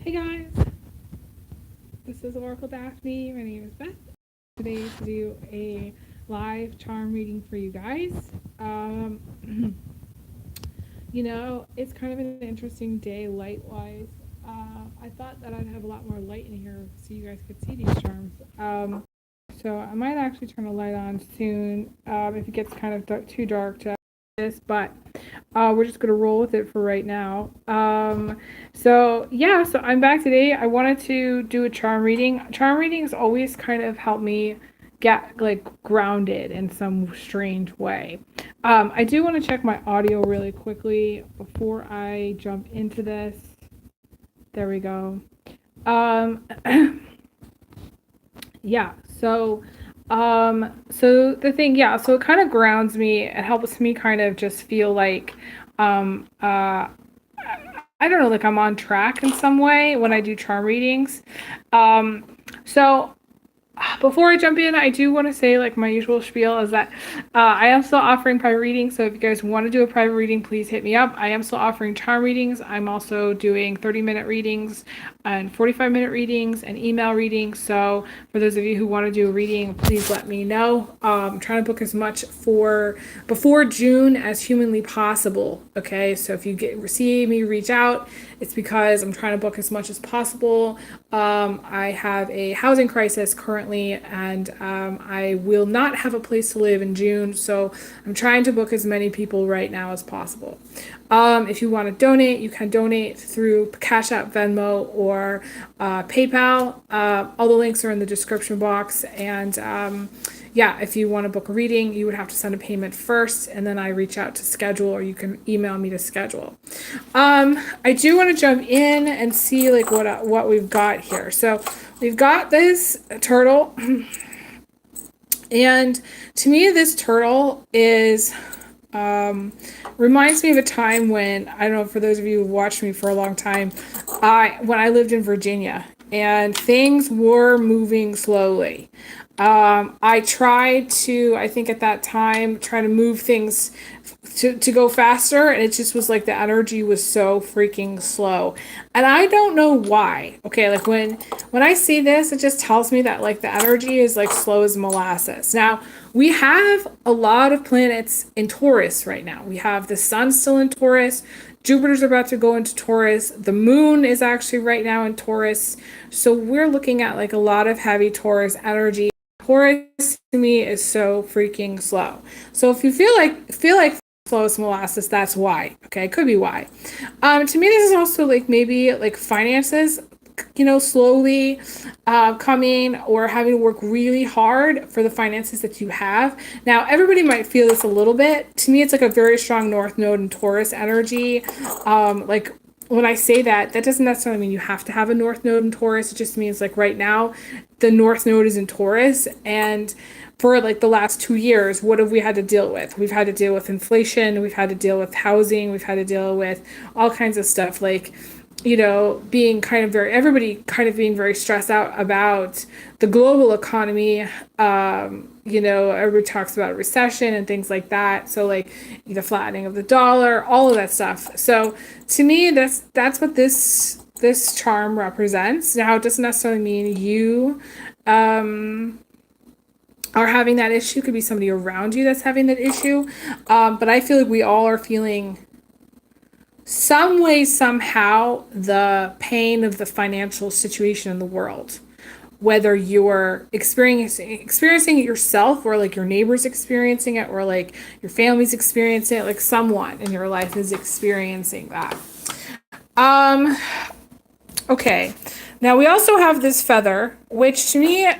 Hey guys, this is Oracle Daphne. My name is Beth. Today to do a live charm reading for you guys. Um, it's kind of an interesting day light wise. I thought that I'd have a lot more light in here so you guys could see these charms. So I might actually turn the light on soon if it gets kind of too dark to this, but we're just gonna roll with it for right now. So I'm back today. I wanted to do a charm reading. Charm readings always kind of help me get like grounded in some strange way. I do want to check my audio really quickly before I jump into this. There we go. Um, yeah. So the thing, yeah. So it kind of grounds me. It helps me kind of just feel like, um, uh, I don't know, like I'm on track in some way when I do charm readings. So before I jump in, I do want to say, like my usual spiel, is that I am still offering private readings. So if you guys want to do a private reading, please hit me up. I am still offering charm readings. I'm also doing 30-minute readings and 45-minute readings and email readings. So for those of you who want to do a reading, please let me know. I'm trying to book as much for before June as humanly possible. Okay, so if you see me reach out, it's because I'm trying to book as much as possible. I have a housing crisis currently, and I will not have a place to live in June, so I'm trying to book as many people right now as possible. If you want to donate, you can donate through Cash App, Venmo, or PayPal. All the links are in the description box, and if you want to book a reading, you would have to send a payment first, and then I reach out to schedule, or you can email me to schedule. I do want to jump in and see like what we've got here. So we've got this turtle, and to me, this turtle is reminds me of a time when, I don't know, for those of you who've watched me for a long time, when I lived in Virginia and things were moving slowly. I tried to, I think at that time, try to move things to go faster, and it just was like the energy was so freaking slow. And I don't know why. Okay, like when I see this, it just tells me that like the energy is like slow as molasses. Now, we have a lot of planets in Taurus right now. We have the sun still in Taurus. Jupiter's about to go into Taurus. The moon is actually right now in Taurus. So we're looking at like a lot of heavy Taurus energy. Taurus to me is so freaking slow. So if you feel like slow as molasses, that's why. Okay, could be why. To me, this is also like maybe like finances, slowly coming, or having to work really hard for the finances that you have. Now, everybody might feel this a little bit. To me, it's like a very strong North Node and Taurus energy. Like when I say that, that doesn't necessarily mean you have to have a North Node in Taurus. It just means like right now, the North Node is in Taurus, and for like the last 2 years, what have we had to deal with? We've had to deal with inflation. We've had to deal with housing. We've had to deal with all kinds of stuff, like, being kind of everybody kind of being very stressed out about the global economy. Everybody talks about recession and things like that. So like the flattening of the dollar, all of that stuff. So to me, that's what this charm represents. Now, it doesn't necessarily mean you are having that issue. It could be somebody around you that's having that issue. But I feel like we all are feeling some way, somehow, the pain of the financial situation in the world. Whether you're experiencing it yourself, or like your neighbor's experiencing it, or like your family's experiencing it, like someone in your life is experiencing that. Okay. Now we also have this feather, which to me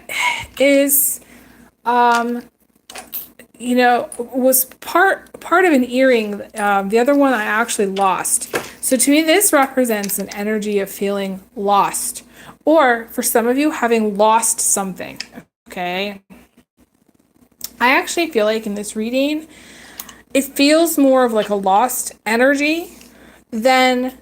is was part of an earring. The other one I actually lost. So to me, this represents an energy of feeling lost, or for some of you, having lost something. Okay. I actually feel like in this reading, it feels more of like a lost energy than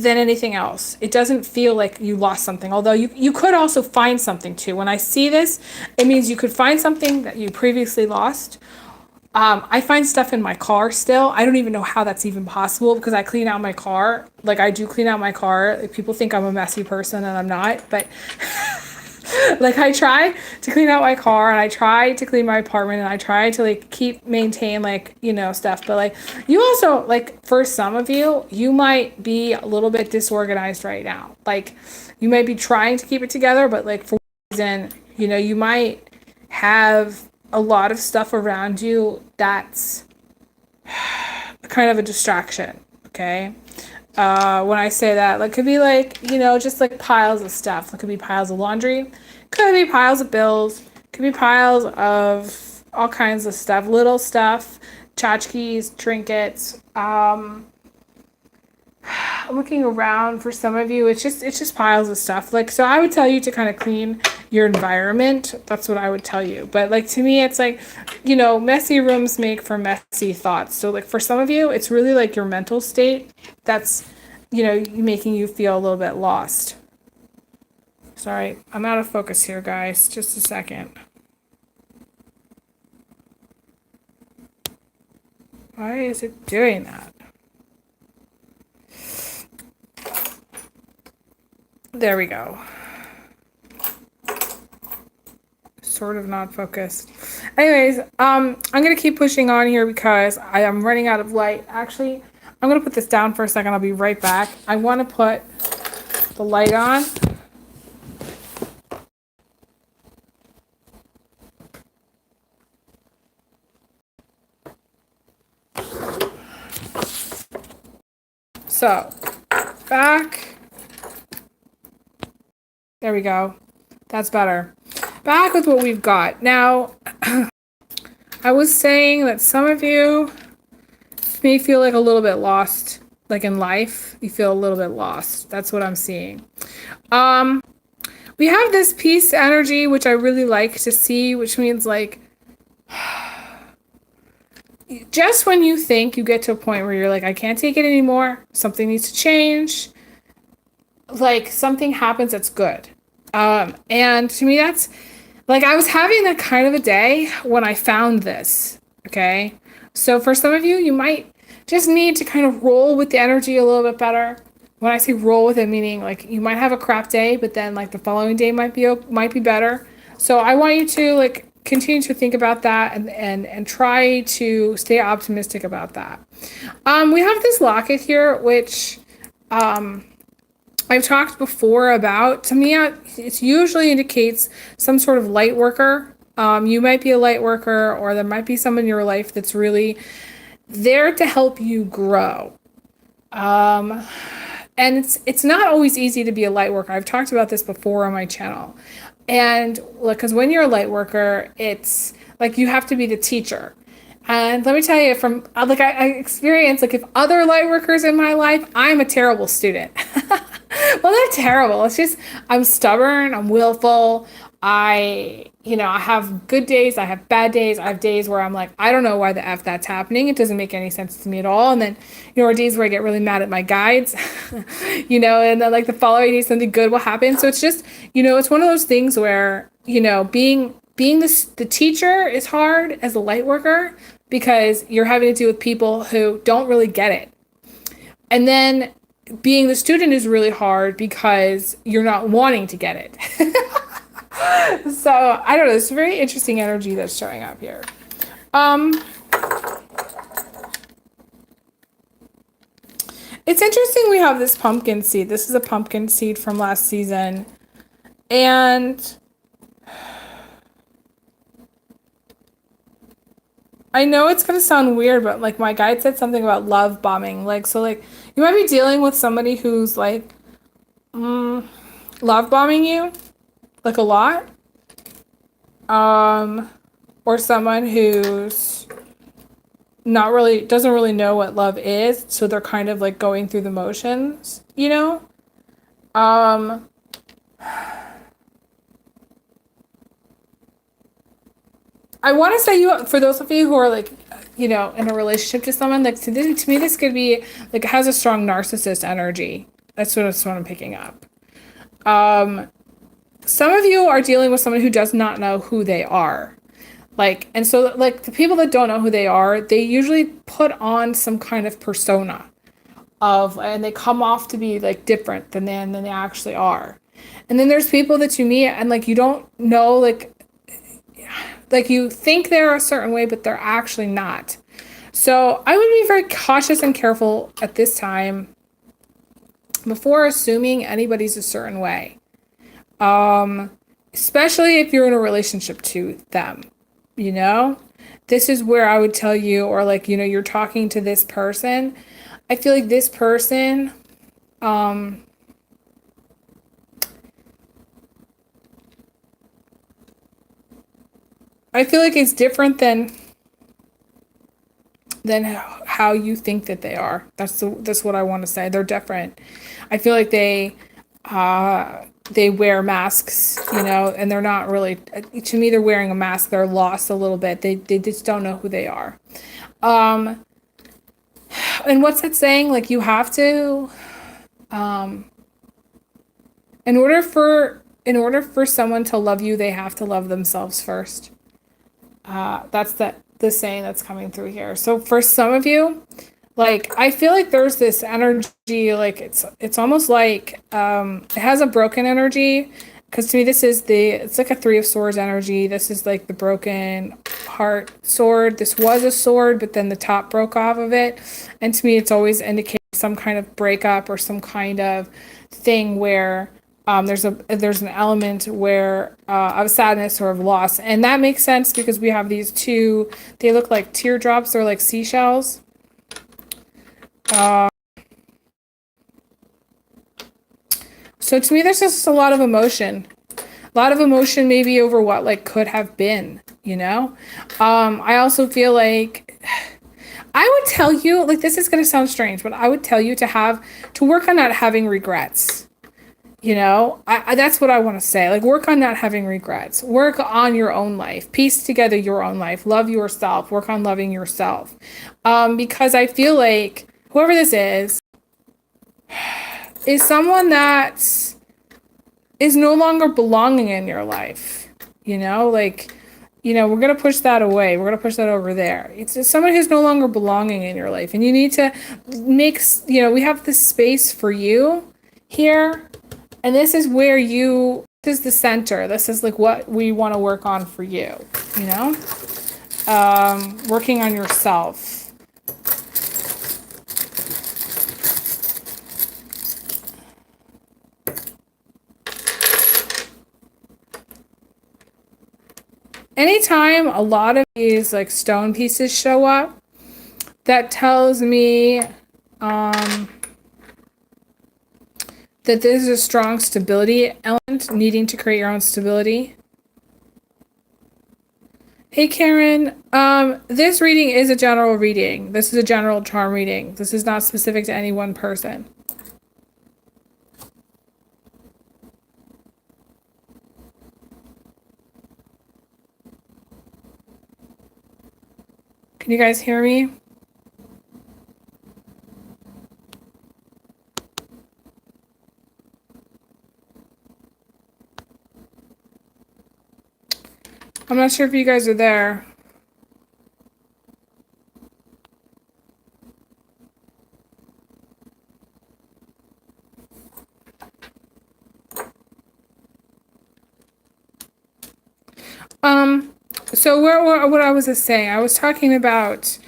anything else. It doesn't feel like you lost something, although you could also find something too. When I see this, it means you could find something that you previously lost, I find stuff in my car still. I don't even know how that's even possible because I clean out my car. Like I do clean out my car. Like, people think I'm a messy person and I'm not, but like I try to clean out my car and I try to clean my apartment and I try to like maintain like, stuff. But like you also like for some of you, you might be a little bit disorganized right now. Like you might be trying to keep it together, but like for reason, you might have a lot of stuff around you that's kind of a distraction. Okay. When I say that, like, could be like, just like piles of stuff. It could be piles of laundry, could be piles of bills, could be piles of all kinds of stuff, little stuff, tchotchkes, trinkets. I'm looking around for some of you. It's just piles of stuff. Like, so I would tell you to kind of clean your environment. That's what I would tell you. But like to me, it's like, messy rooms make for messy thoughts. So like for some of you, it's really like your mental state that's, making you feel a little bit lost. Sorry, I'm out of focus here, guys. Just a second. Why is it doing that? There we go. Sort of not focused. Anyways, I'm gonna keep pushing on here because I am running out of light. Actually, I'm gonna put this down for a second. I'll be right back. I want to put the light on. So, back. There we go. That's better. Back with what we've got. Now, I was saying that some of you may feel like a little bit lost, like in life. You feel a little bit lost. That's what I'm seeing. We have this peace energy, which I really like to see, which means like, just when you think you get to a point where you're like, I can't take it anymore, something needs to change, like something happens that's good. And to me, that's like, I was having that kind of a day when I found this. Okay. So for some of you, you might just need to kind of roll with the energy a little bit better. When I say roll with it, meaning like you might have a crap day, but then like the following day might be better. So I want you to like continue to think about that and try to stay optimistic about that. We have this locket here, which I've talked before about. To me, it usually indicates some sort of light worker. You might be a light worker, or there might be someone in your life that's really there to help you grow. And it's not always easy to be a light worker. I've talked about this before on my channel. And because when you're a light worker, it's like you have to be the teacher. And let me tell you, from like I experienced, like if other light workers in my life, I'm a terrible student. Well, not terrible. It's just I'm stubborn. I'm willful. I have good days. I have bad days. I have days where I'm like, I don't know why the F that's happening. It doesn't make any sense to me at all. And then, are days where I get really mad at my guides, and then like the following day, something good will happen. So it's just, it's one of those things where, being the teacher is hard as a light worker because you're having to deal with people who don't really get it. And then being the student is really hard because you're not wanting to get it. So I don't know. It's a very interesting energy that's showing up here. It's interesting we have this pumpkin seed. This is a pumpkin seed from last season. And I know it's going to sound weird, but like my guide said something about love bombing. Like, so like you might be dealing with somebody who's like love bombing you like a lot. Or someone who's doesn't really know what love is. So they're kind of like going through the motions, I want to say for those of you who are like, in a relationship to someone, like to me, this could be like, it has a strong narcissist energy. That's what I'm picking up. Some of you are dealing with someone who does not know who they are. Like, and so like the people that don't know who they are, they usually put on some kind of persona of, and they come off to be like different than they actually are. And then there's people that you meet and like you don't know, like you think they're a certain way, but they're actually not. So I would be very cautious and careful at this time before assuming anybody's a certain way. Especially if you're in a relationship to them, you know? This is where I would tell you, or like, you know, you're talking to this person. I feel like this person, I feel like it's different than how you think that they are. That's what I want to say. They're different. I feel like they wear masks, you know, and they're not really, to me, they're wearing a mask. They're lost a little bit. They just don't know who they are. And what's that saying? Like you have to, in order for someone to love you, they have to love themselves first. That's the saying that's coming through here. So for some of you, like I feel like there's this energy, like it's almost like it has a broken energy, because to me it's like a Three of Swords energy. This is like the broken heart sword. This was a sword, but then the top broke off of it, and to me it's always indicating some kind of breakup or some kind of thing where there's an element where of sadness or of loss, and that makes sense because we have these two. They look like teardrops or like seashells. So to me, there's just a lot of emotion. A lot of emotion maybe over what like could have been, you know? I also feel like I would tell you, like this is going to sound strange, but I would tell you to work on not having regrets. You know, that's what I want to say. Like, work on not having regrets. Work on your own life. Piece together your own life. Love yourself. Work on loving yourself. Because I feel like whoever this is someone that is no longer belonging in your life. You know, like, you know, we're going to push that away. We're going to push that over there. It's just someone who's no longer belonging in your life. And you need to make, you know, we have this space for you here. And this is where this is the center. This is like what we want to work on for you, you know? Working on yourself. Anytime a lot of these like stone pieces show up, that tells me, that there's a strong stability element, needing to create your own stability. Hey Karen, this reading is a general reading. This is a general charm reading. This is not specific to any one person. Can you guys hear me? I'm not sure if you guys are there. So what I was just saying, I was talking about,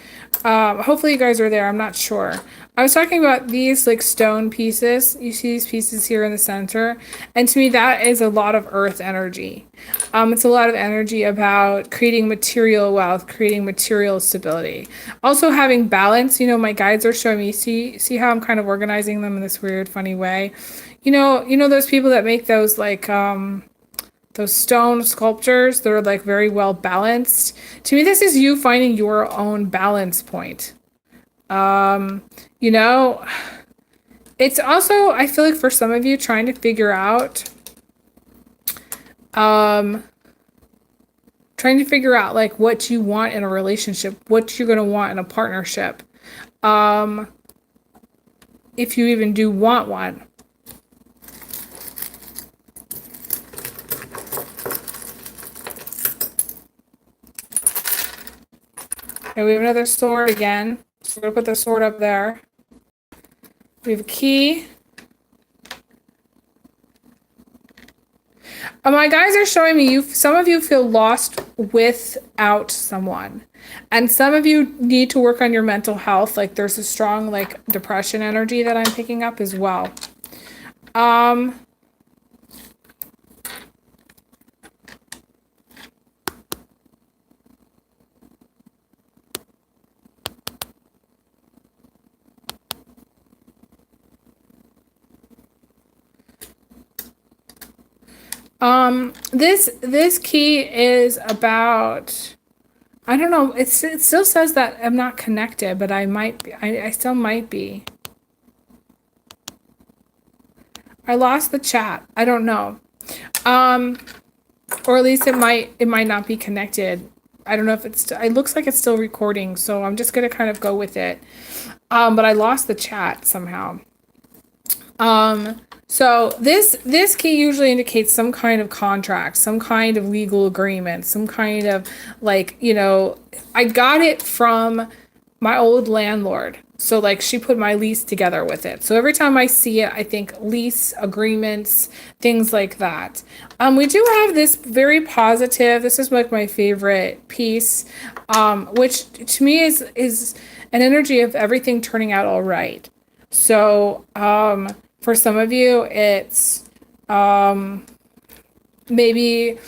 hopefully you guys are there, I'm not sure. I was talking about these like stone pieces. You see these pieces here in the center. And to me, that is a lot of earth energy. It's a lot of energy about creating material wealth, creating material stability. Also having balance. You know, my guides are showing me, see how I'm kind of organizing them in this weird, funny way. You know those people that make those like, those stone sculptures that are like very well balanced. To me, this is you finding your own balance point. You know, it's also, I feel like for some of you trying to figure out, like what you want in a relationship, what you're going to want in a partnership. If you even do want one. And we have another sword again. So we're going to put the sword up there. We have a key. My guys are showing me some of you feel lost without someone. And some of you need to work on your mental health. Like there's a strong like depression energy that I'm picking up as well. This key is about, I don't know, it still says that I'm not connected, but I might be, I still might be. I lost the chat. I don't know. Or at least it might not be connected. I don't know if it looks like it's still recording, so I'm just gonna kind of go with it. But I lost the chat somehow. So this key usually indicates some kind of contract, some kind of legal agreement, some kind of like, you know, I got it from my old landlord. So like she put my lease together with it. So every time I see it, I think lease agreements, things like that. We do have this very positive, this is like my favorite piece, which to me is an energy of everything turning out all right. So, for some of you, it's maybe,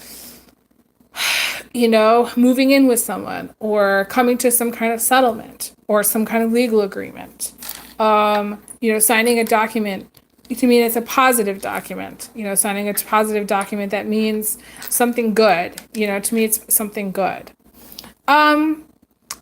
you know, moving in with someone or coming to some kind of settlement or some kind of legal agreement. You know, signing a document. To me, it's a positive document. You know, signing a positive document that means something good. You know, to me, it's something good.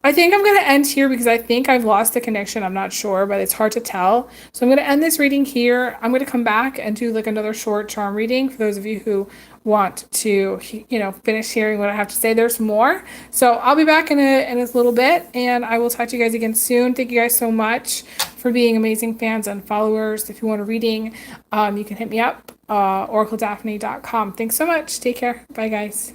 I think I'm going to end here because I think I've lost the connection. I'm not sure, but it's hard to tell. So I'm going to end this reading here. I'm going to come back and do like another short charm reading for those of you who want to, you know, finish hearing what I have to say. There's more. So I'll be back in a little bit and I will talk to you guys again soon. Thank you guys so much for being amazing fans and followers. If you want a reading, you can hit me up, oracledaphne.com. Thanks so much. Take care. Bye, guys.